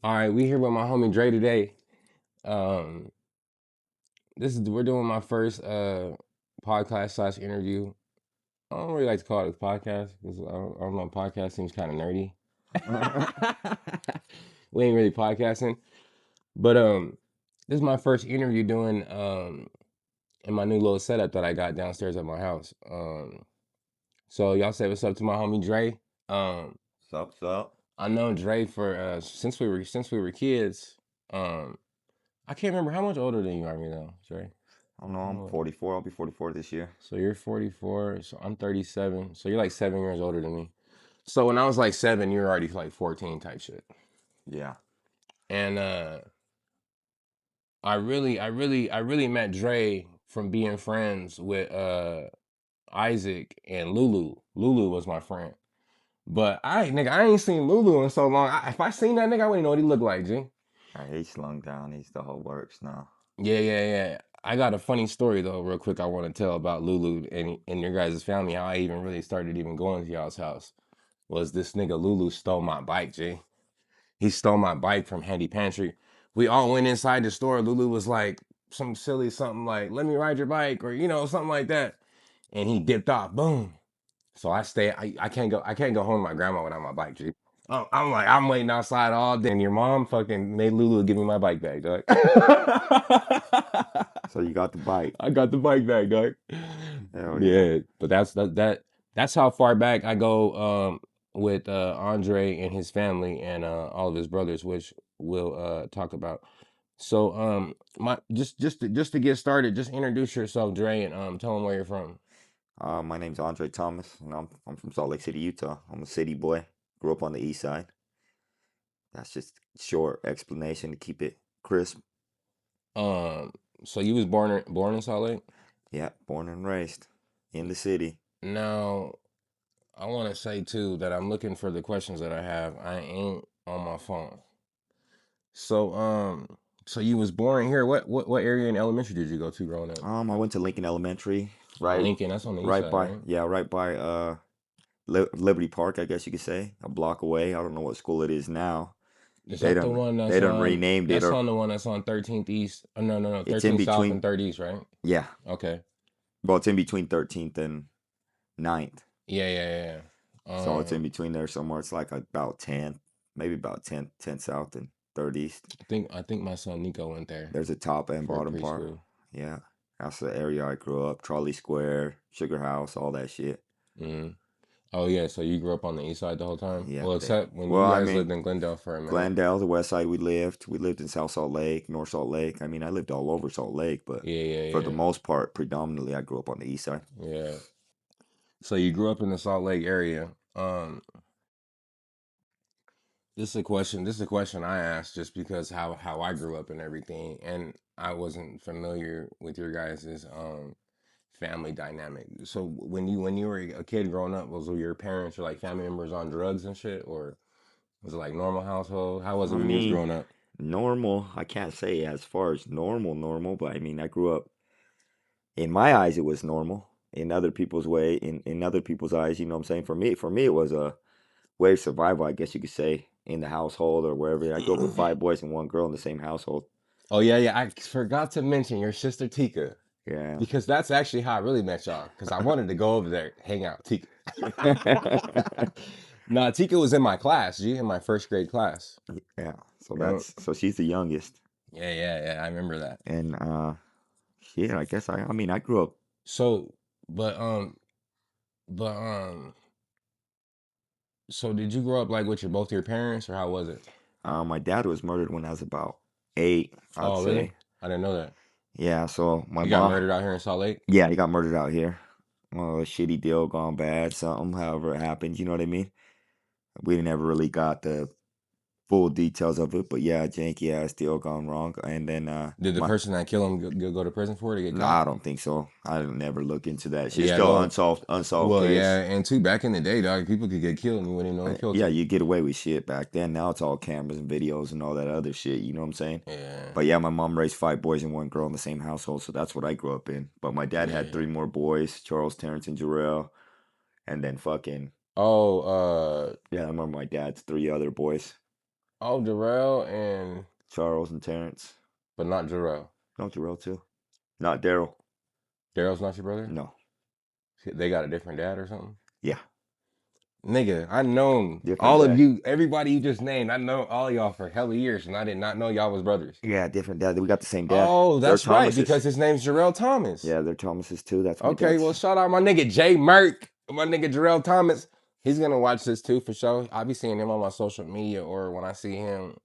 All right, we here with my homie Dre today. Um, we're doing my first podcast slash interview. I don't really like to call it a podcast because I don't know. Podcast seems kind of nerdy. We ain't really podcasting, but this is my first interview doing in my new little setup that I got downstairs at my house. So y'all say what's up to my homie Dre. Um, Sup? I know Dre for since we were kids. Um, I can't remember how much older than you are, me though, Dre. I don't know. I'm Oh, 44. I'll be 44 this year. so you're 44, so I'm 37. So you're like 7 years older than me. So when I was like 7, you were already like 14 type shit. Yeah. And I really met Dre from being friends with Isaac and Lulu. Lulu was my friend. But I ain't seen Lulu in so long. If I seen that nigga, I wouldn't know what he looked like, G. He's slung down. He's the whole works now. Yeah. I got a funny story though, real quick. I want to tell about Lulu and your guys' family. How I even really started even going to y'all's house was this nigga Lulu stole my bike, G. He stole my bike from Handy Pantry. We all went inside the store. Lulu was like some silly something like, "Let me ride your bike," or something like that. And he dipped off. Boom. So I stay. I can't go. I can't go home with my grandma without my bike, G. I'm like, I'm waiting outside all day, and your mom fucking made Lulu give me my bike back, dog. So you got the bike. I got the bike back, dog. Hell yeah. Yeah, but that's how far back I go with Andre and his family and all of his brothers, which we'll talk about. So my just to get started, just introduce yourself, Dre, and tell them where you're from. My name's Andre Thomas, and I'm from Salt Lake City, Utah. I'm a city boy. Grew up on the east side. That's just short explanation to keep it crisp. Um, so you was born in Salt Lake? Yeah, born and raised in the city. Now, I want to say too that I'm looking for the questions that I have. I ain't on my phone. So so you was born here. What area in elementary did you go to growing up? I went to Lincoln Elementary, Oh, right, Lincoln, that's on the east side, right? right by Liberty Park, I guess you could say, a block away. I don't know what school it is now. Is They that the don't one they don't renamed it, that's or on the one that's on 13th East? Oh, no, it's in 13th South and between. 3rd East, right? Yeah, Okay. well, it's in between 13th and 9th. Yeah. So it's in between there somewhere. It's like about 10, maybe about 10 South and 3rd East. I think my son Nico went there There's a top and for bottom part. preschool. Yeah, that's the area I grew up. Trolley Square, Sugar House, all that shit. Mm. Oh yeah, so you grew up on the east side the whole time? Yeah. Well, except when Well, you I guys mean, lived in Glendale for a minute. Glendale, the west side, we lived. We lived in South Salt Lake, North Salt Lake. I mean, I lived all over Salt Lake, but for the Yeah. most part, predominantly, I grew up on the east side. Yeah. So you grew up in the Salt Lake area. This is a question I asked just because how I grew up and everything, and I wasn't familiar with your guys' family dynamic. So when you were a kid growing up, was your parents or like family members on drugs and shit, or was it like normal household? How was it I when you was mean, growing up? normal, I can't say as far as normal, but I mean, I grew up, in my eyes, it was normal. In other people's in other people's eyes, you know what I'm saying? For me, it was a way of survival, I guess you could say, in the household or wherever. I grew up with five boys and one girl in the same household. Oh yeah. I forgot to mention your sister Tika. Yeah. Because that's actually how I really met y'all. Because I wanted to go over there, hang out. Tika. Nah, Tika was in my class, G, in my first grade class. Yeah. So Yeah. so she's the youngest. Yeah. I remember that. And shit, I guess I mean, I grew up. So, but but so did you grow up like with both your parents, or how was it? My dad was murdered when I was about 8, I'd Oh, really? say. I didn't know that. Yeah, so my He got mom, murdered out here in Salt Lake. yeah, he got murdered out here. Well, a shitty deal gone bad, something, however it happened, you know what I mean? We never really got the full details of it, but yeah, janky ass deal gone wrong. And then Did the my person that killed him go to prison for it or get nah, caught? I don't think so. I didn't never look into that. Shit's Yeah, still well, unsolved well, case. yeah, and too, back in the day, dog, people could get killed and you wouldn't even know who killed Yeah, them. you get away with shit back then. Now it's all cameras and videos and all that other shit. You know what I'm saying? Yeah, But yeah, my mom raised five boys and one girl in the same household, so that's what I grew up in. But my dad had yeah. three more boys: Charles, Terrence, and Jarrell, and then fucking Oh, yeah, I remember my dad's three other boys. Oh, Jarrell and Charles and Terrence. but not Jarrell. No, Jarrell too. Not Daryl. Daryl's not your brother? No. They got a different dad or something? Yeah, Nigga, I known different all of dad. you, everybody you just named. I know all y'all for hella years, and I did not know y'all was brothers. Yeah, different dad. We got the same dad. Oh, They're that's right, Thomases. because his name's Jarrell Thomas. Yeah, they're Thomases too. That's my Okay, dad's. well, shout out my nigga Jay Merck, my nigga Jarrell Thomas. He's gonna watch this too for sure. I be seeing him on my social media, or when I see him,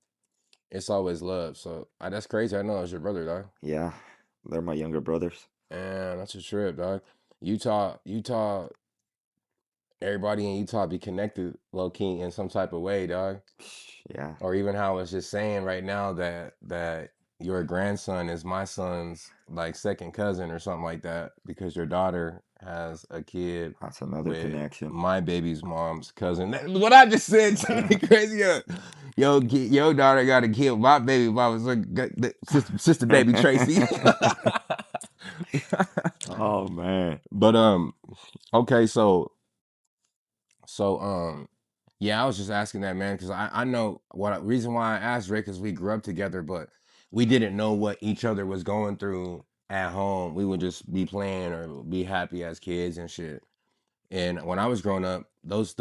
it's always love. So that's crazy. I know it's your brother, dog. Yeah, they're my younger brothers. And that's a trip, dog. Utah, everybody in Utah be connected low key in some type of way, dog. Yeah, Or even how it's just saying right now that your grandson is my son's like second cousin or something like that because your daughter has a kid that's another with connection. my baby's mom's cousin. What I just said sounded crazy. Your daughter got a kid with my baby mom's sister baby Tracy. Oh man. But okay, so yeah, I was just asking that, man, because I know what reason why I asked Rick is we grew up together, but we didn't know what each other was going through at home. We would just be playing or be happy as kids and shit. And when I was growing up, those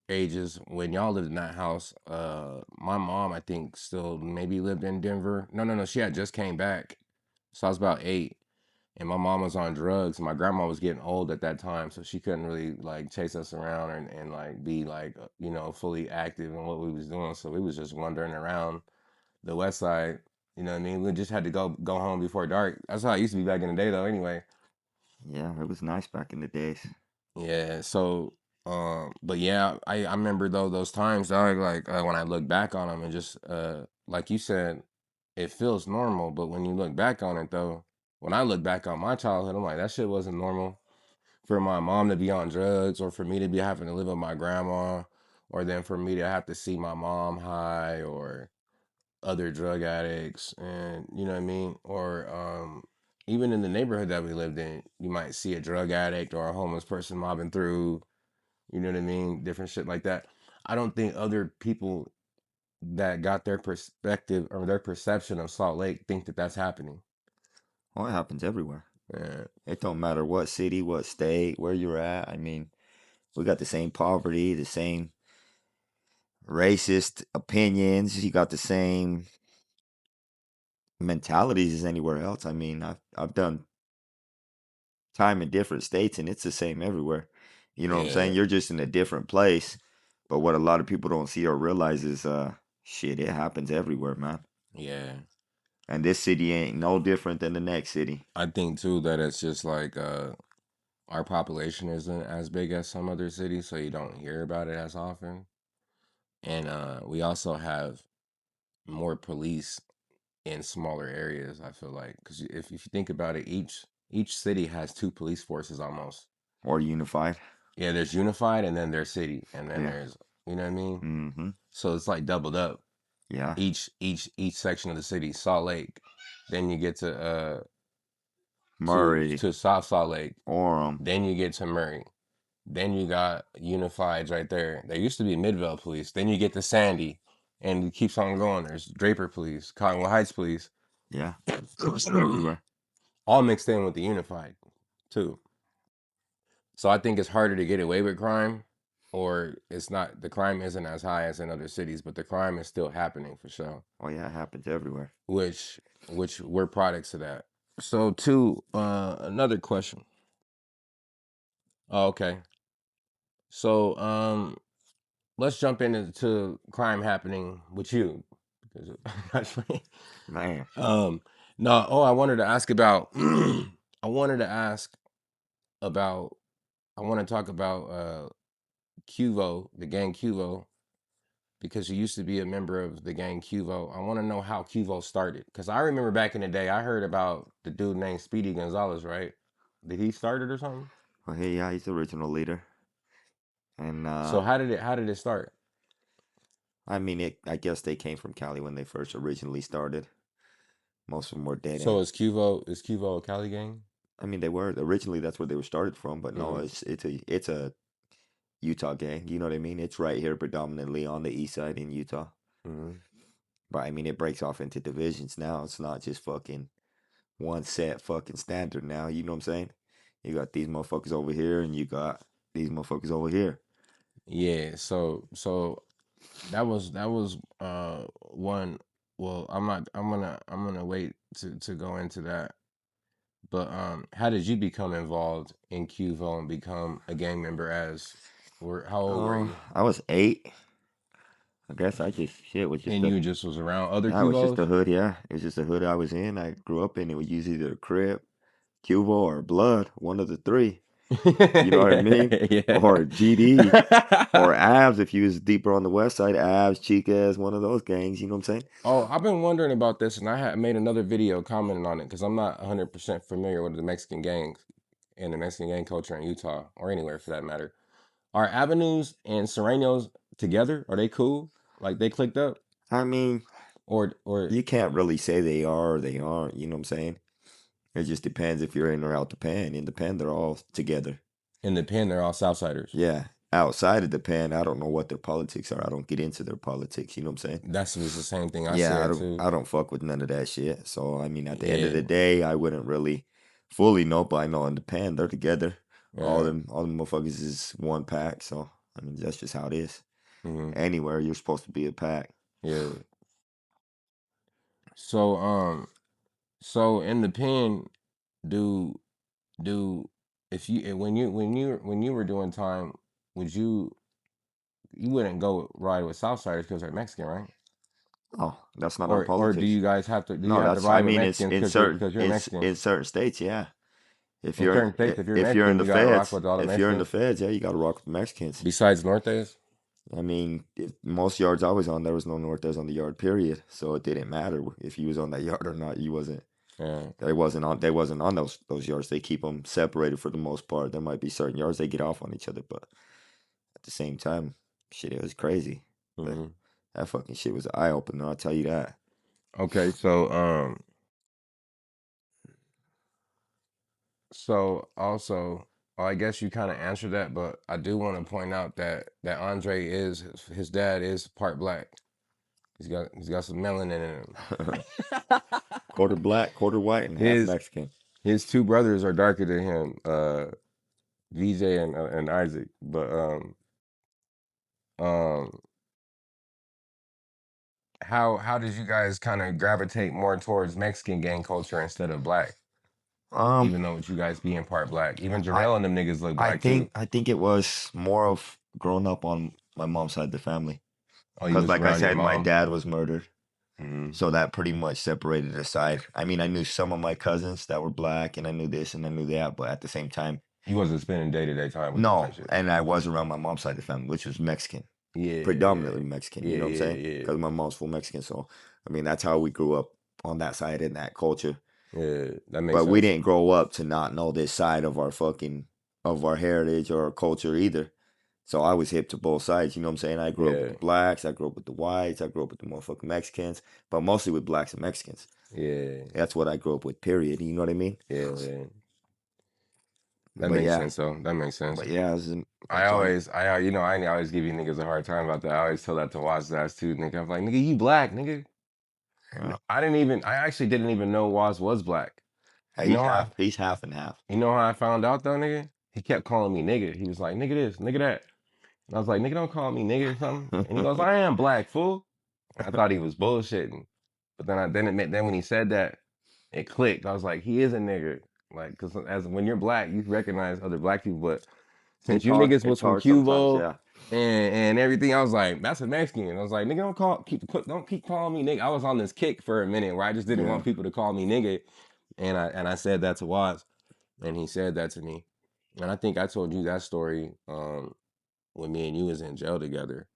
ages when y'all lived in that house, my mom I think still maybe lived in Denver. No, she had just came back, so I was about 8 and my mom was on drugs. My grandma was getting old at that time, so she couldn't really like chase us around and like be like fully active in what we was doing. So we was just wandering around the west side. You know what I mean? We just had to go home before dark. That's how it used to be back in the day, though. Anyway, Yeah, it was nice back in the days. yeah. So, but yeah, I remember though those times, dog. Like when I look back on them, and just like you said, it feels normal. But when you look back on it, though, when I look back on my childhood, I'm like that shit wasn't normal for my mom to be on drugs or for me to be having to live with my grandma or then for me to have to see my mom high or other drug addicts and you know what I mean or even in the neighborhood that we lived in you might see a drug addict or a homeless person mobbing through you know what I mean different shit like that. I don't think other people that got their perspective or their perception of Salt Lake think that that's happening. Oh, it happens everywhere. Yeah, It don't matter what city, what state, where you're at. I mean, we got the same poverty, the same racist opinions. You got the same mentalities as anywhere else. I mean, I've done time in different states and it's the same everywhere. You know what I'm saying? yeah, You're just in a different place. But what a lot of people don't see or realize is shit, it happens everywhere, man. yeah. And this city ain't no different than the next city. I think too that it's just like our population isn't as big as some other cities, so you don't hear about it as often. And we also have more police in smaller areas. I feel like because if you think about it, each city has two police forces almost. Or unified. Yeah, there's unified, and then there's city, and then Yeah. there's you know what I mean. Mm-hmm. So it's like doubled up. Yeah. Each section of the city, Salt Lake. Then you get Murray, to South Salt Lake. Orem. Then you get to Murray. Then you got Unifieds right there. There used to be Midvale Police. Then you get to Sandy, and it keeps on going. There's Draper Police, Cottonwood Heights Police, Yeah. They're everywhere. all mixed in with the Unified too. So I think it's harder to get away with crime, or it's not. The crime isn't as high as in other cities, but the crime is still happening for sure. Oh yeah, it happens everywhere. Which we're products of that. So too, another question. Oh, okay. So let's jump into crime happening with you because actually, Man. um, no. Oh, I wanted to ask about. I wanted to ask about. I want to talk about Cuvo, the gang Cuvo, because you used to be a member of the gang Cuvo. I want to know how Cuvo started because I remember back in the day, I heard about the dude named Speedy Gonzalez, right? Did he start it or something? Well, hey, yeah, he's the original leader. And So how did it start? I mean, I guess they came from Cali when they first originally started. Most of them were dead So end. is Cuvo a Cali gang? I mean, they were originally that's where they were started from, but no, Mm-hmm. it's a Utah gang. You know what I mean? It's right here, predominantly on the east side in Utah. Mm-hmm. But I mean, it breaks off into divisions now. It's not just fucking one set fucking standard now. You know what I'm saying? You got these motherfuckers over here, and you got these motherfuckers over here. Yeah, so that was one. Well, I'm not. I'm gonna wait to go into that. But how did you become involved in QVO and become a gang member? How old were you? I was 8. I guess I just shit was just And a you just was around other yeah, it was just QVOs? a hood. Yeah, it was just a hood I was in. I grew up in. It was usually either Crip, Cuvo, or Blood, one of the three. You know what I mean? Yeah. Or GD, or Abs if you was deeper on the west side. Abs, Chicas, one of those gangs. You know what I'm saying? Oh, I've been wondering about this, and I had made another video commenting on it because I'm not 100% familiar with the Mexican gangs and the Mexican gang culture in Utah or anywhere for that matter. Are Avenues and Serenos together? Are they cool? Like they clicked up, I mean, or you can't really say they are or they aren't. You know what I'm saying? It just depends if you're in or out the pen. In the pen, they're all together. in the pen they're all Southsiders? Yeah. Outside of the pen, I don't know what their politics are. I don't get into their politics. You know what I'm saying? That was the same thing I Yeah, said too. I don't fuck with none of that shit. So I mean, at the end of Yeah, the day, I wouldn't really fully know, but I know in the pen they're together. yeah, All them motherfuckers is one pack. So I mean, that's just how it is. hmm Anywhere you're supposed to be a pack. yeah. So so in the pen, do do if you when you were doing time, would you wouldn't go ride with Southsiders because they're Mexican, right? Oh, that's not our Or politics. do you No, have to that's I ride with mean, it's Mexicans in because you're Mexican? in certain states, yeah. In certain states, if you're If you're in Mexican, the you gotta rock feds, with all the if you're in the Mexicans. feds, yeah, you got to rock with the Mexicans. Besides Nortes, I mean, most yards I was on, there was no Nortes on the yard, period. So it didn't matter if you was on that yard or not. You wasn't. yeah, They wasn't on. They wasn't on those yards. They keep them separated for the most part. There might be certain yards they get off on each other, but at the same time, shit, it was crazy. But hmm that fucking shit was an eye opener. I'll tell you that. okay. So also, well, I guess you kind of answered that, but I do want to point out that Andre is his dad is part black. He's got some melanin in him. Quarter black, quarter white, and half his Mexican. his two brothers are darker than him, VJ and Isaac. But um, how did you guys kind of gravitate more towards Mexican gang culture instead of black? Um, Even though you guys being part black, even Jarrell and them niggas look black too. I think it was more of growing up on my mom's side of the family. Oh, you Because, was like I around your said, my mom. dad was murdered. Hmm So that pretty much separated aside. I mean, I knew some of my cousins that were black, and I knew this and I knew that, but at the same time, You wasn't spending day-to-day time with them type no. shit. And I was around my mom's side of the family, which was Mexican, Yeah, predominantly Mexican. You yeah, know what I'm yeah, saying? yeah, Because my mom's full Mexican. So, I mean, that's how we grew up on that side in that culture. yeah. That makes But we sense. didn't grow up to not know this side of our fucking of our heritage or our culture either. So I was hip to both sides, you know what I'm saying? I grew up with Yeah, the blacks, I grew up with the whites, I grew up with the motherfucking Mexicans, but mostly with blacks and Mexicans. yeah, That's what I grew up with, period. You know what I mean? yeah. That But makes yeah, sense though. That makes sense. that's all. I always give you niggas a hard time about that. I always tell that to Waz ass too, nigga. I'm like, nigga, you black, nigga. Yeah. I actually didn't even know Waz was black. Hey, You know how he's half and half. you know how I found out though, nigga? He kept calling me nigga. He was like, nigga this, nigga that. And I was like, nigga, don't call me nigga or something. And he goes, I am black, fool. I thought he was bullshitting. But then when he said that, it clicked. I was like, he is a nigga. Like, because as when you're black, you recognize other black people. But since you niggas was It's from hard sometimes, Cuba yeah. and everything, I was like, that's a Mexican. And I was like, nigga, don't keep calling me nigga. I was on this kick for a minute where I just didn't Yeah. want people to call me nigga. And I said that to Waz, and he said that to me. And I think I told you that story when me and you was in jail together.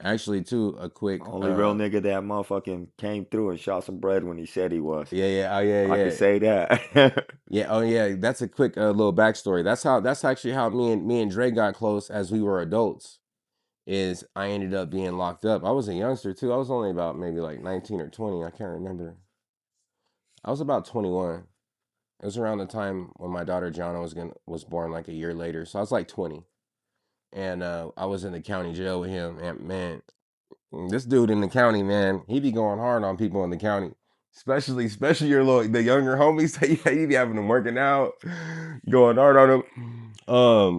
Actually, too, a quick Only real nigga that motherfucking came through and shot some bread when he said he was. yeah, yeah, oh yeah, I could yeah. say that. Yeah, oh yeah, that's a quick little backstory. That's actually how me and Dre got close as we were adults. Is I ended up being locked up. I was a youngster too. I was only about maybe like 19 or 20. I can't remember. I was about 21. It was around the time when my daughter Gianna was born, like a year later. So I was like 20, and I was in the county jail with him. And man, This dude in the county, man, he be going hard on people in the county. Especially your little the younger homies. He be having them working out, going hard on them.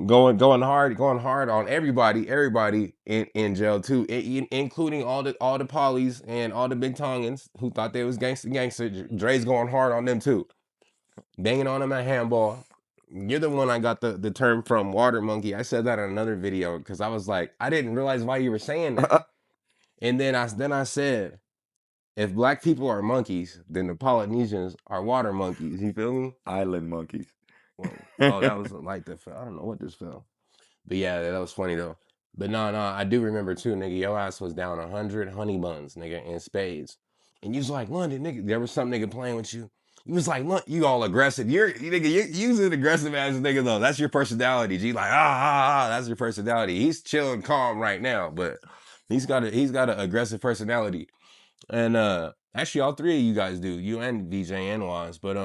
Going hard on everybody in jail too, including all the polys and all the big tongans who thought they was gangster. Dre's going hard on them too, banging on them at handball. You're the one I got the term from, water monkey. I said that in another video because I was like, I didn't realize why you were saying that. And then I said, if black people are monkeys, then the Polynesians are water monkeys. You feel me? Island monkeys. Whoa. Oh, that was a light that fell. I don't know what this fell. But yeah, that was funny though. But no, I do remember too, nigga. Your ass was down 100 honey buns, nigga, in spades. And you was like, London, nigga, there was some nigga playing with you. You was like, look, you all aggressive. You's an aggressive ass nigga though. That's your personality. G like, that's your personality. He's chilling calm right now, but he's got an aggressive personality. And actually all three of you guys do, you and VJ and Waz. But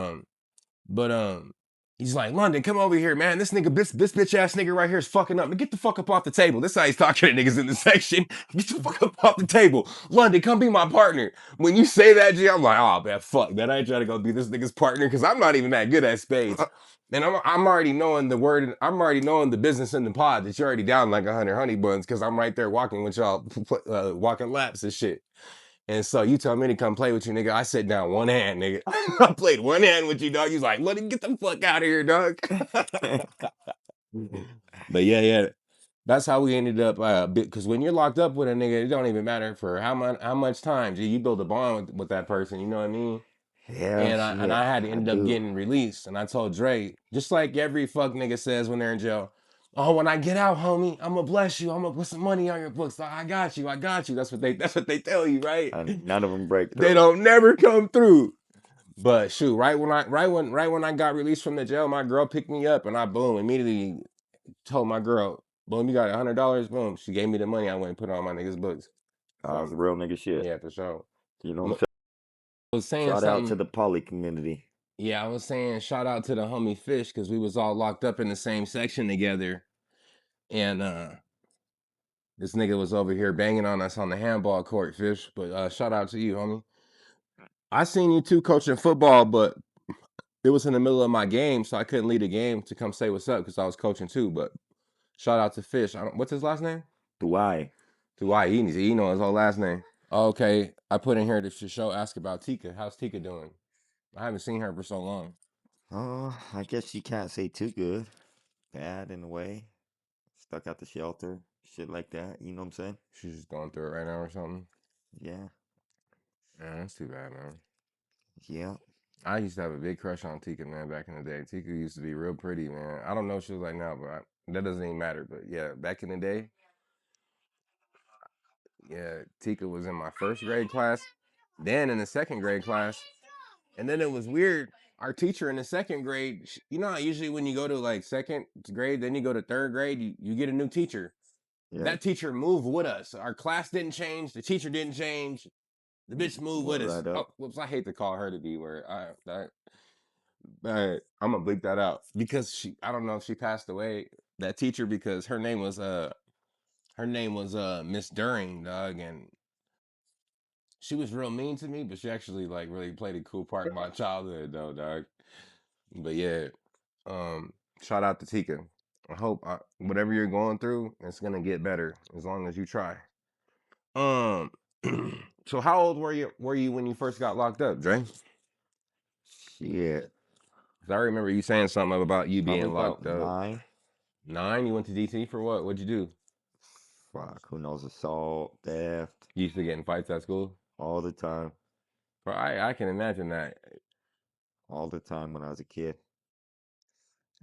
he's like, London, come over here, man. This bitch ass nigga right here is fucking up. Get the fuck up off the table. This how he's talking to niggas in the section. Get the fuck up off the table. London, come be my partner. When you say that, G, I'm like, oh man, fuck that. I ain't trying to go be this nigga's partner because I'm not even that good at spades. And I'm already knowing the word. I'm already knowing the business in the pod that you're already down like 100 honey buns because I'm right there walking with y'all, walking laps and shit. And so you tell me to come play with you, nigga. I sit down one hand, nigga. I played one hand with you, dog. You was like, let him get the fuck out of here, dog. But yeah. That's how we ended up. Because when you're locked up with a nigga, it don't even matter for how much time. G, you build a bond with that person. You know what I mean? Yeah, And I shit, had to I end up do. getting released. And I told Dre, just like every fuck nigga says when they're in jail, oh, when I get out, homie, I'm gonna bless you. I'm gonna put some money on your books. I got you. I got you. That's what they tell you, right? And none of them break They through. don't never come through. But shoot, right when I got released from the jail, my girl picked me up and I boom immediately told my girl, boom, you got $100, boom. She gave me the money. I went and put it on my niggas' books. It's So real nigga shit. yeah, for sure. You know what I'm Look, saying? I was saying Shout out to something. the poly community. Yeah, I was saying shout out to the homie Fish because we was all locked up in the same section together. And this nigga was over here banging on us on the handball court, Fish. But shout out to you, homie. I seen you too coaching football, but it was in the middle of my game, so I couldn't lead the game to come say what's up because I was coaching too. But shout out to Fish. What's his last name? Do I? To why he know his whole last name. Okay, I put in here to show ask about Tika. How's Tika doing? I haven't seen her for so long. I guess you can't say too good. Bad in a way. Stuck at the shelter. Shit like that. You know what I'm saying? She's just going through it right now or something. Yeah. Yeah, that's too bad, man. Yeah. I used to have a big crush on Tika, man, back in the day. Tika used to be real pretty, man. I don't know what she was like now, but that doesn't even matter. But yeah, back in the day, yeah, Tika was in my first grade class, then in the second grade class, and then it was weird. Our teacher in the second grade, you know how usually when you go to like second grade, then you go to third grade, you get a new teacher. Yeah. That teacher moved with us. Our class didn't change. The teacher didn't change. The bitch moved with Went us. right Oh, up. whoops! I hate to call her the B word. I'm gonna bleep that out because I don't know if she passed away. That teacher because her name was Miss During, dog, and she was real mean to me, but she actually like really played a cool part in my childhood though, dog. But yeah, um, shout out to Tika. I hope whatever you're going through, it's gonna get better as long as you try. Um, so how old were you when you first got locked up, Dre? 'Cause Shit. I remember you saying something about you Probably being about locked up. 9. 9. You went to DC for what? What'd you do? Fuck. Who knows? Assault, theft, You used to get in fights at school. all the time. Bro, I can imagine that. All the time when I was a kid.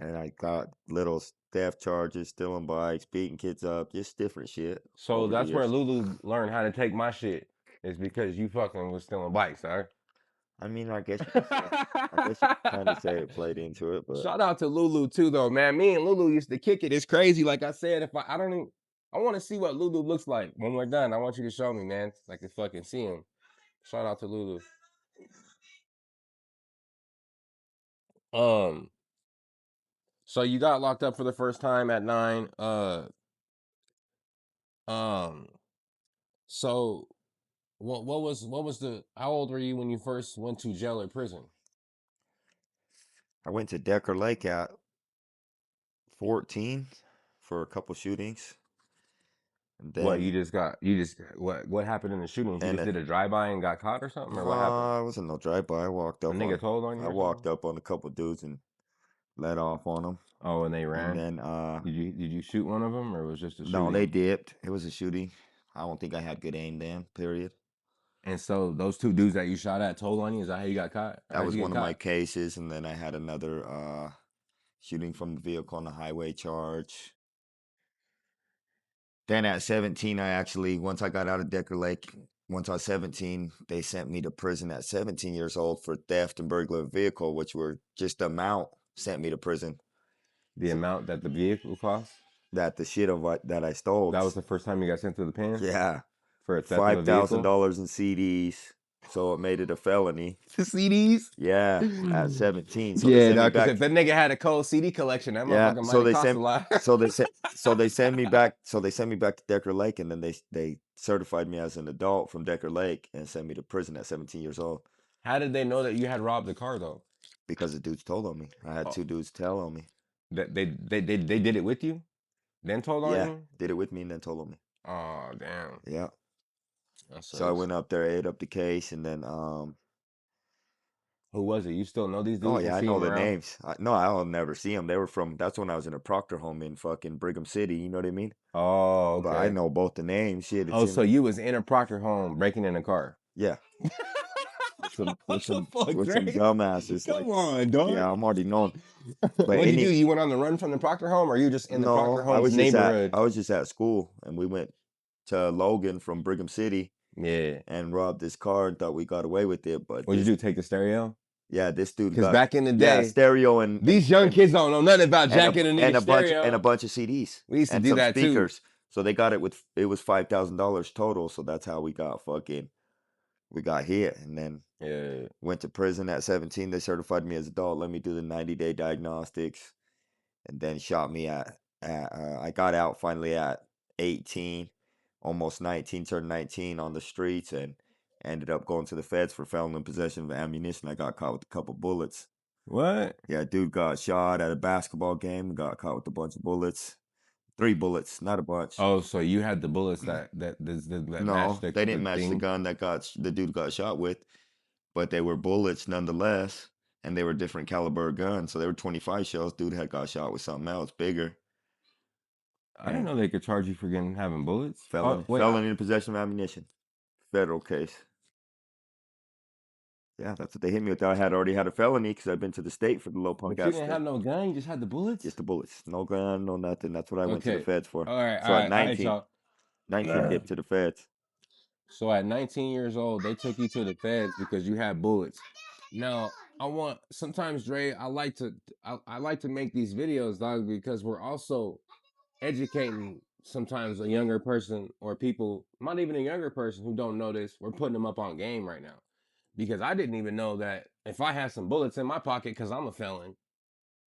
And I got little theft charges, stealing bikes, beating kids up, just different shit So over the that's where years. Lulu learned how to take my shit. Is because you fucking was stealing bikes, huh? I mean, I guess you could say, I guess you could kind of say it played into it, but Shout out to Lulu too, though, man. Me and Lulu used to kick it. It's crazy. Like I said, if I don't even, I want to see what Lulu looks like when we're done. I want you to show me, man. So I can fucking see him. Shout out to Lulu. Um, so you got locked up for the first time at 9. Um, So what was the how old were you when you first went to jail or prison? I went to Decker Lake at 14 for a couple shootings, and What then you just what happened in the shootings? You and just did a drive by and got caught or something, or what happened? it wasn't no drive by. A nigga told on you I or walked something? up on a couple dudes and let off on them, Oh, and they and ran. then Did you shoot one of them or it was just a no, they shooting? dipped. It was a shooting. I don't think I had good aim then. Period. And so those two dudes that you shot at told on you. Is that how you got caught? Or That how'd was you one get of my caught? cases, and then I had another shooting from the vehicle on the highway charge. Then at 17, I actually, once I got out of Decker Lake, once I was 17, they sent me to prison at 17 years old for theft and burglary of vehicle, which were just the amount sent me to prison. The So amount that the vehicle cost? that the shit of what that I stole. That was the first time you got sent to the pen Yeah, for a theft of a five thousand vehicle? dollars in CDs. So it made it a felony. The CDs? Yeah, at 17. So they Yeah, sent no, me because if back. that nigga had a cold CD collection, that Yeah, motherfucker might so have they cost a sent lot. so they send me back so they sent me back to Decker Lake, and then they certified me as an adult from Decker Lake and sent me to prison at 17 years old How did they know that you had robbed the car though? because the dudes told on me. I had Oh, two dudes tell on me. that they did it with you? Then told on Yeah, you? did it with me and then told on me. Oh damn, Yeah. that So I sucks. went up there, ate up the case, and then Who was it? You still know these oh dudes and yeah, I see know them the around? names. No, I'll never see them. They were from that's when I was in a Proctor home in fucking Brigham City. You know what I mean? Oh, But I okay. know both the names. Shit, it's Oh, so in. you was in a Proctor home breaking in a car? Yeah, What the fuck, with some Dre? dumbasses like. Come on, dog. Yeah, I'm already known. But What'd you do? any You went on the run from the Proctor home, or you just in the Proctor no, home's I neighborhood? was just at school, and we went to Logan from Brigham City Yeah. and robbed this car and thought we got away with it. But What'd you do? Take the stereo? yeah, this dude Because got back in the yeah day, stereo these young kids don't know nothing about jacking a nigga and a stereo. bunch of CDs We used to and do some that too. speakers. So they got it with it was $5,000 total. So that's how we got hit, and then Yeah. went to prison at 17. They certified me as adult. Let me do the 90-day diagnostics, and then shot me at I got out finally at 18, almost 19, turned 19 on the streets, and ended up going to the feds for felon in possession of ammunition. I got caught with a couple bullets. What? Yeah, dude got shot at a basketball game, got caught with a bunch of bullets. 3 bullets, not a bunch. Oh, so you had the bullets that matched No, they didn't the match the thing? gun that the dude got shot with, but they were bullets nonetheless, and they were different caliber guns. So they were 25 shells. Dude had got shot with something else bigger, I didn't and know they could charge you for getting having bullets. Oh wait, felony in possession of ammunition, federal case. Yeah, that's what they hit me with. I had already had a felony because I've been to the state for the low punk but you ass didn't stuff. have no gun. You just had the Just bullets. the bullets, no gun, no nothing. That's what I went to the Okay. feds for. All right. All So at right. All right, y'all. 19 dipped to the feds. So at 19 years old, they took you to the feds because you had bullets. Now, I want sometimes Dre, I like to make these videos, dog, because we're also educating sometimes a younger person or people, not even a younger person who don't know this. We're putting them up on game right now. Because I didn't even know that if I had some bullets in my pocket because I'm a felon,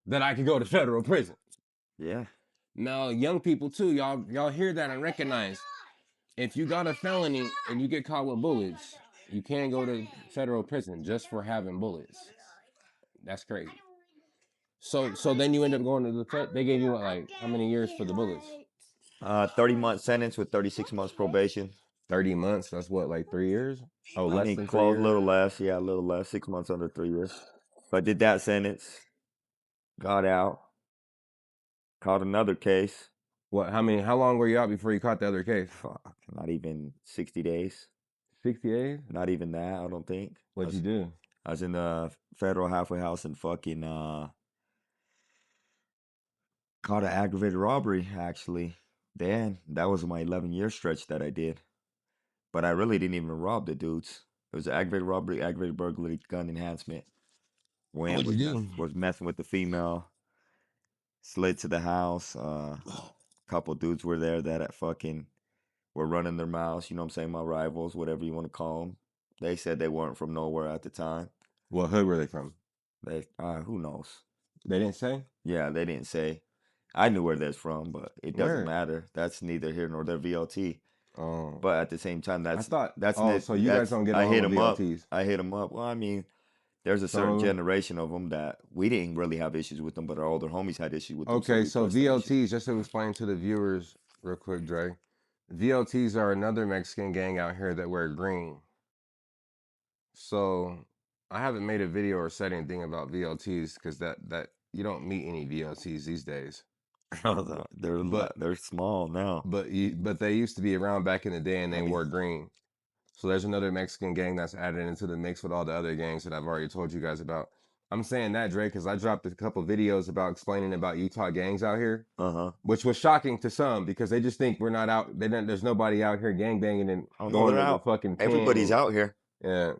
that I could go to federal prison. Yeah, Now, young people too, y'all hear that and recognize if you got a felony and you get caught with bullets, you can't go to federal prison just for having bullets. That's crazy. So then you end up going to the fed. They gave you what, like how many years for the bullets? 30-month sentence with 36 months probation. 30 months. That's what, like 3 years? Oh, I less mean, than three close a years. little less. Yeah, a little less. 6 months under 3 years. So I did that sentence, got out, caught another case. What? How many? How long were you out before you caught the other case? Fuck, not even 60 days. 60 days. Not even that, I don't think. What'd you do? I was in the federal halfway house and fucking caught an aggravated robbery, actually. Then that was my 11-year stretch that I did. But I really didn't even rob the dudes. It was aggravated robbery, aggravated burglary, gun enhancement. Went What'd you do? was messing with the female, slid to the house. Couple dudes were there that at fucking were running their mouths. You know what I'm saying? My rivals, whatever you want to call them. They said they weren't from nowhere at the time. What hood were they from? They who knows? They didn't say. Yeah, they didn't say. I knew where that's from, but it doesn't Where? matter. That's neither here nor there. VLT. But at the same time, I thought. that's Oh, so you guys that's don't get I along hit with them up. VLTs? I hit them up. Well, I mean, there's a Some certain of them. generation of them that we didn't really have issues with them, but our older homies had issues with them, so Okay, we so pressed that issue. VLTs, just to explain to the viewers real quick, Dre. VLTs are another Mexican gang out here that wear green. So I haven't made a video or said anything about VLTs because that you don't meet any VLTs these days. But They're small now. but they used to be around back in the day and I they mean, wore green. So there's another Mexican gang that's added into the mix with all the other gangs that I've already told you guys about. I'm saying that, Dre, because I dropped a couple videos about explaining about Utah gangs out here, uh-huh. which was shocking to some because they just think we're not out. There's nobody out here gang banging and Oh no, going they're to the out. fucking pen Everybody's and out here. yeah.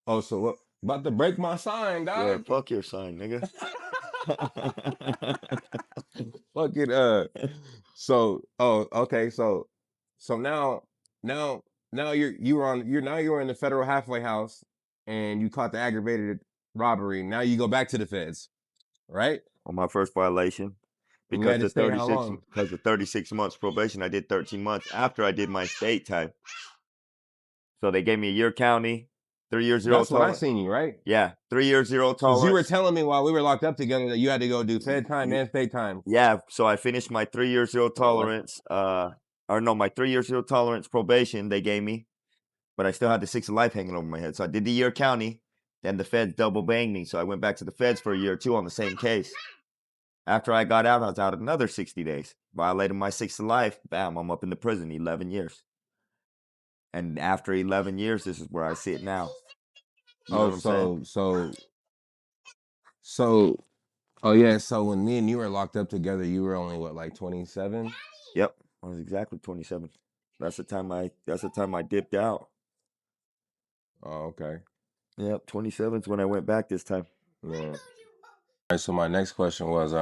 Oh, so what? About to break my sign, Yeah, dog. fuck your sign, nigga. Fucking So okay. So now now you're in the federal halfway house and you caught the aggravated robbery. Now you go back to the feds, right? On my first violation, And you had to stay how long? because of 36 months probation, I did 13 months after I did my state time. So they gave me a year county, 3 years zero That's what I tolerance. seen you, right? Yeah, 3 years zero Because you were tolerance. telling me while we were locked up together that you had to go do fed time Y- and state time. Yeah, so I finished my 3 years zero What? tolerance. Or no, my 3 years zero tolerance probation they gave me, but I still had the 6 to life hanging over my head. So I did the year county. Then the feds double banged me, so I went back to the feds for a year or two on the same case. After I got out, I was out another 60 days. Violated my 6 to life. Bam, I'm up in the prison 11 years. And after 11 years, this is where I sit now. You know Oh, what I'm saying? so oh yeah. So when me and you were locked up together, you were only what, like 27? Yep, I was exactly 27. That's the time I dipped out. Oh, okay. Yep, 27 is when I went back this time. Yeah. All right, so my next question was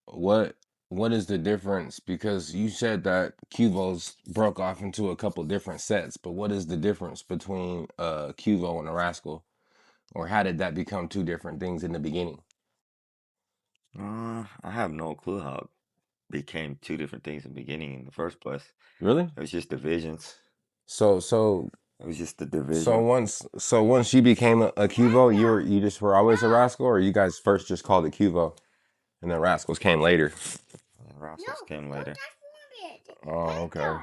what what is the difference? Because you said that Cuvos broke off into a couple different sets, but what is the difference between Cuvo and a Rascal? Or how did that become two different things in the beginning? I have no clue how it became two different things in the beginning in the first place. Really? It was just divisions. So so It was just the so division. once you became a Cuvo, you just were always a Rascal, or you guys first just called it Cuvo and then Rascals came later? Rascals came later. Oh, okay.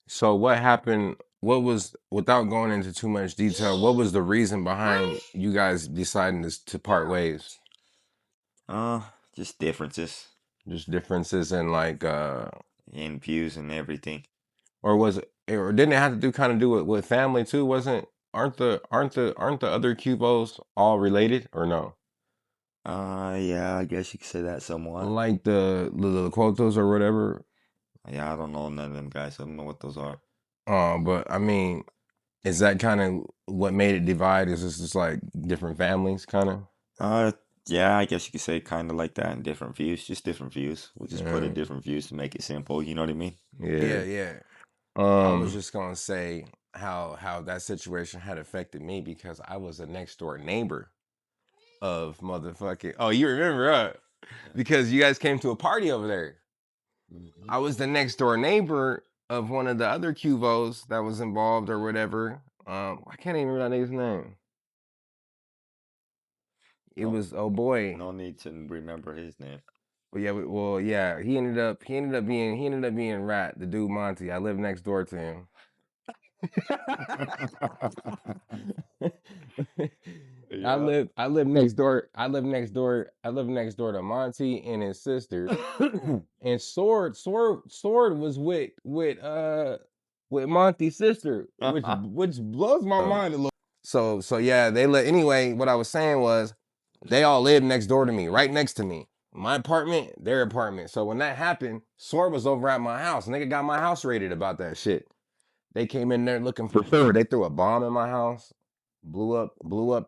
So what happened? What was, without going into too much detail, what was the reason behind you guys deciding to part ways? Just differences Just differences in like in views and everything. or was it, or didn't it have to do with family too? Wasn't aren't the other Cubos all related or no? Yeah, I guess you could say that somewhat. Like the Quotos or whatever. Yeah, I don't know none of them guys. I don't know what those are. But I mean, is that kind of what made it divide? Is this just like different families kind of? Uh, yeah, I guess you could say kind of like that in different views, just different views. We'll just put Yeah, it different views to make it simple. You know what I mean? yeah. Yeah. I was just gonna say how that situation had affected me because I was a next door neighbor of motherfucking. Oh, you remember, huh? Because you guys came to a party over there. Mhm. I was the next door neighbor of one of the other Cuvos that was involved or whatever. I can't even remember that nigga's name. It No, was, oh boy. no need to remember his name. Well, yeah, well, yeah. He ended up being Rat, the dude Monty. I lived next door to him. I Yeah. live I live next door. I live next door to Monty and his sister. And Sword was with Monty's sister, which blows my mind a little. So yeah, they let anyway, what I was saying was they all lived next door to me, right next to me. My apartment, their apartment. So when that happened, Sword was over at my house. Nigga got my house raided about that shit. They came in there looking for food. They threw a bomb in my house, blew up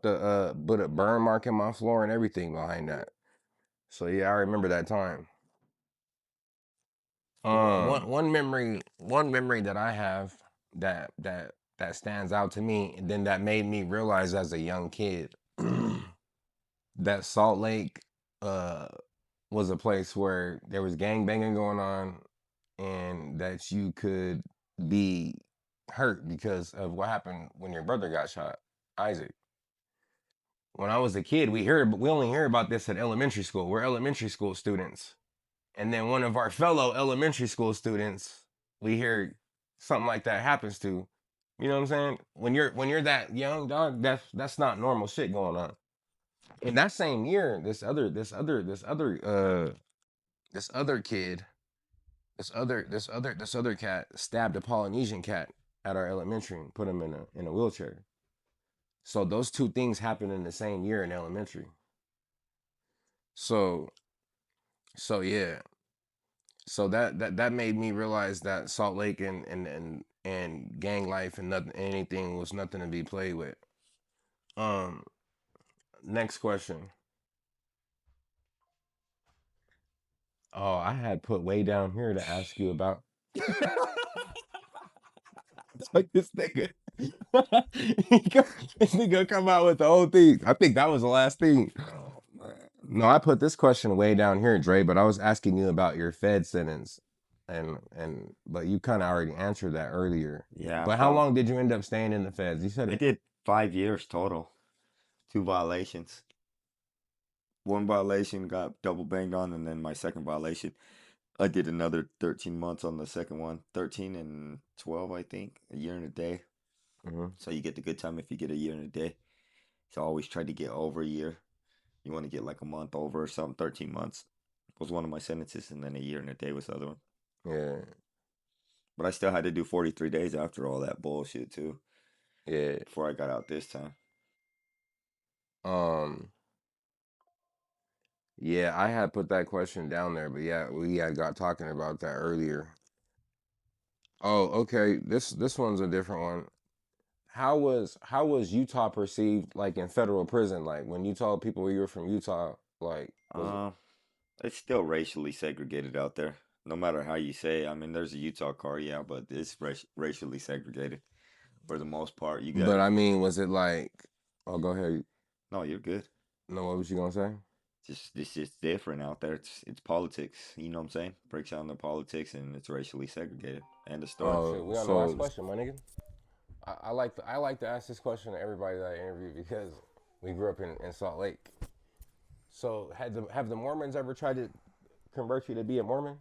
the put a burn mark in my floor and everything behind that. So yeah, I remember that time. One memory that I have that stands out to me, and then that made me realize as a young kid that Salt Lake uh was a place where there was gang banging going on. and that you could be hurt because of what happened when your brother got shot, Isaac. When I was a kid, we only hear about this at elementary school. We're elementary school students. And then one of our fellow elementary school students, we hear something like that happens to. You know what I'm saying? When you're that young, dog, that's not normal shit going on. In that same year, this other kid, this other cat stabbed a Polynesian cat at our elementary and put him in a wheelchair. So those two things happened in the same year in elementary. So yeah. So that made me realize that Salt Lake and gang life and nothing anything was nothing to be played with. Um Next question. Oh, I had put way down here to ask you about like this nigga. This nigga come out with the whole thing. I think that was the last thing. Oh man. No, I put this question way down here, Dre, but I was asking you about your Fed sentence. And but you kind of already answered that earlier. Yeah, But how long did you end up staying in the Feds? You said I it. did 5 years total. 2 violations. One violation got double banged on, and then my second violation, I did another 13 months on the second one. 13 and 12, I think. A year and a day. Hmm. So you get the good time if you get a year and a day. So I always try to get over a year. You want to get like a month over or something. 13 months was one of my sentences, and then a year and a day was the other one. Yeah, But I still had to do 43 days after all that bullshit, too, yeah. before I got out this time. Um, yeah, I had put that question down there, but yeah, we had got talking about that earlier. Oh, okay. This one's a different one. How was Utah perceived like in federal prison? Like when you told people you were from Utah, like was it? Uh, it's still racially segregated out there. No matter how you say it. I mean, there's a Utah car, yeah, but it's racially segregated for the most part. You got, But I mean, was it like? Oh, go ahead. no, you're good. No, what was you gonna say? Just it's just different out there. It's politics. You know what I'm saying? Breaks down the politics and it's racially segregated. End of story. Oh, Oh, shit, we on the last question, my nigga. I like to ask this question to everybody that I interview because we grew up in Salt Lake. So have the Mormons ever tried to convert you to be a Mormon?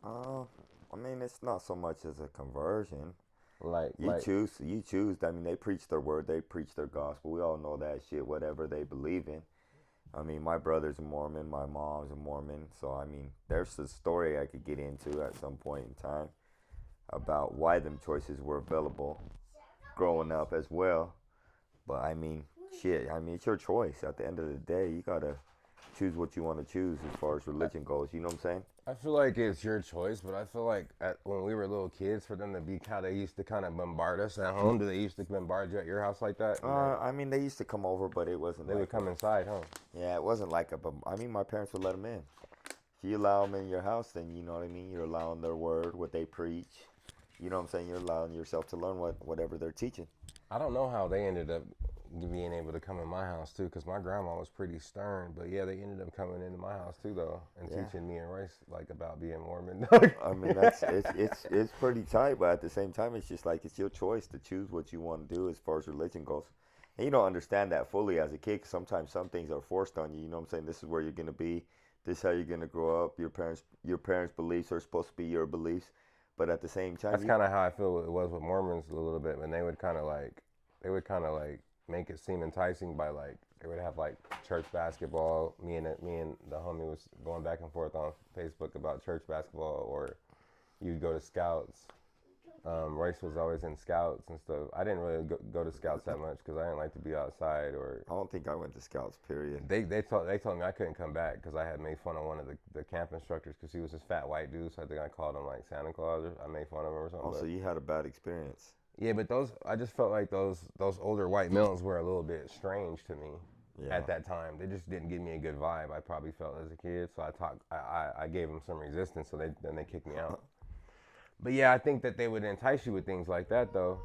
Uh, I mean, it's not so much as a conversion. You Like choose. You choose. I mean, they preach their word. They preach their gospel. We all know that shit. Whatever they believe in. I mean, my brother's a Mormon. My mom's a Mormon. So I mean, there's a story I could get into at some point in time about why them choices were available growing up as well. But I mean, shit. I mean, it's your choice. At the end of the day, you gotta choose what you want to choose as far as religion goes. You know what I'm saying? I feel like it's your choice, but I feel like when we were little kids, for them to be how they used to kind of bombard us at home. Do they used to bombard you at your house like that? And then I mean, they used to come over, but it wasn't they would like come inside, huh? yeah, it wasn't like a. I mean, my parents would let them in. If you allow them in your house, then you know what I mean. You're allowing their word, what they preach. You know what I'm saying? You're allowing yourself to learn whatever they're teaching. I don't know how they ended up being able to come in my house too, because my grandma was pretty stern. But yeah, they ended up coming into my house too, though, and Yeah. teaching me and Royce like about being Mormon. I mean, that's it's pretty tight, but at the same time, it's just like it's your choice to choose what you want to do as far as religion goes. And you don't understand that fully as a kid. 'Cause sometimes some things are forced on you. You know what I'm saying? This is where you're gonna be. This is how you're gonna grow up. Your parents' beliefs are supposed to be your beliefs, but at the same time, That's kind of how I feel it was with Mormons a little bit, when they would kind of like make it seem enticing by like they would have like church basketball. Me and the homie was going back and forth on Facebook about church basketball, or you'd go to scouts. Royce was always in scouts and stuff. I didn't really go to scouts that much because I didn't like to be outside. Or I don't think I went to scouts. Period. they told me I couldn't come back because I had made fun of one of the camp instructors because he was this fat white dude. So I think I called him like Santa Claus. Or I made fun of him or something. Also, But you had a bad experience. yeah, but I just felt like those older white males were a little bit strange to me Yeah. at that time. They just didn't give me a good vibe. I probably felt as a kid, so I gave them some resistance. So then they kicked me out. But yeah, I think that they would entice you with things like that, though.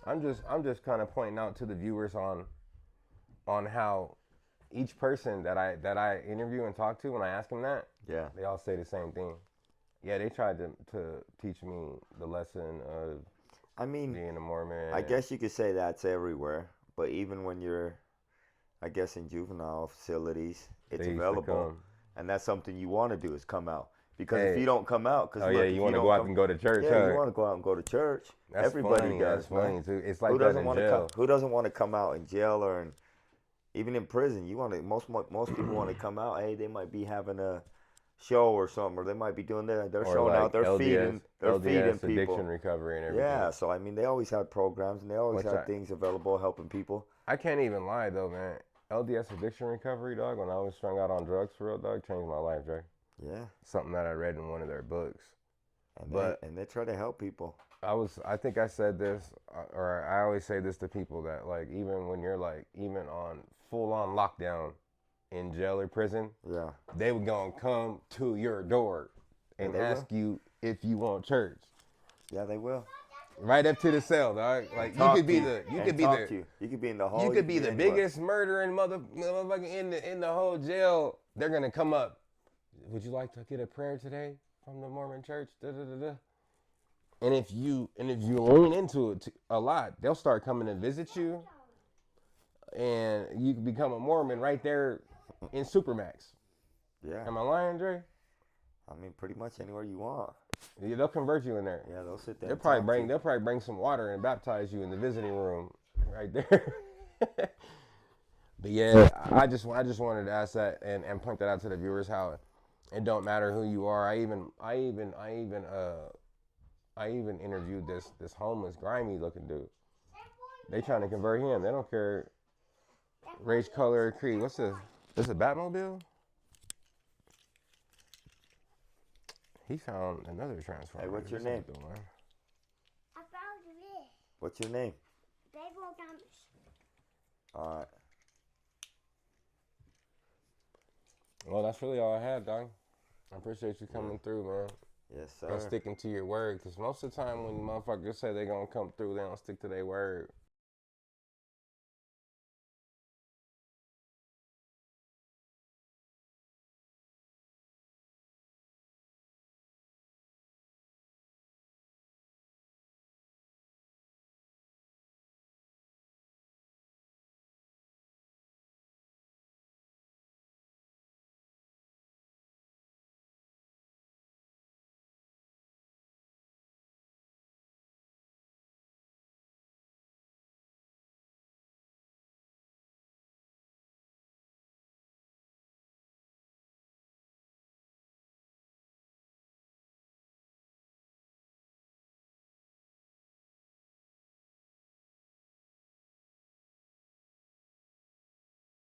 I'm just kind of pointing out to the viewers on how each person that I interview and talk to, when I ask them that, Yeah. they all say the same thing. Yeah, they tried to teach me the lesson of I mean, being a Mormon I and guess you could say that's everywhere, but even when you're, I guess, in juvenile facilities, it's they used to available, come. and that's something you want to do is come out. Because if you Hey, don't come out, because oh yeah, look, you if you want to go don't out come, and go to church, yeah, you huh? want to go out and go to church. That's Everybody funny. does, That's man. funny too. It's Who like that doesn't in want to come? jail. Who doesn't want to come out in jail or in, even in prison? You want to most people want to come out. Hey, they might be having a show or something, or they might be doing that. They're Or showing out. like They're feeding addiction people. recovery and Yeah, everything. so I mean, they always had programs and they always Which had things available helping people. I can't even lie though, man. LDS addiction recovery, dog. When I was strung out on drugs for real, dog, changed my life, Dre. Yeah, Something that I read in one of their books. and they But and they try to help people. I think I said this, or I always say this to people that like even when you're like even on full on lockdown in jail or prison, Yeah, they would gonna come to your door yeah, and they will. ask you if you want church. Yeah, they will. Right up to the cell, dog. And Like talk to you. And talk the to you. You could be in the you hall. You could could be be the anywhere. biggest murdering motherfucker in the whole jail. They're gonna come up. Would you like to get a prayer today from the Mormon church? Da, da, da, da. And if you lean into it a lot, they'll start coming to visit you, and you can become a Mormon right there in Supermax. Yeah, Am I lying, Dre? I mean, pretty much anywhere you want. Yeah, they'll convert you in there. Yeah, they'll sit there and talk to They'll you. probably bring some water and baptize you in the visiting room right there. But yeah, I just wanted to ask that and point that out to the viewers how it don't matter who you are. I even interviewed this homeless, grimy looking dude. They trying to convert him. They don't care race, color, or creed. What's this? This a Batmobile? He found another Hey, transformer. what's your This name? ain't the one. I found this. What's your name? Baby Thomas. All right. Well, that's really all I had, dog. I appreciate you coming through, man. Yes, And sir. sticking to your word. Because most of the time when motherfuckers say they going to come through, they don't stick to their word.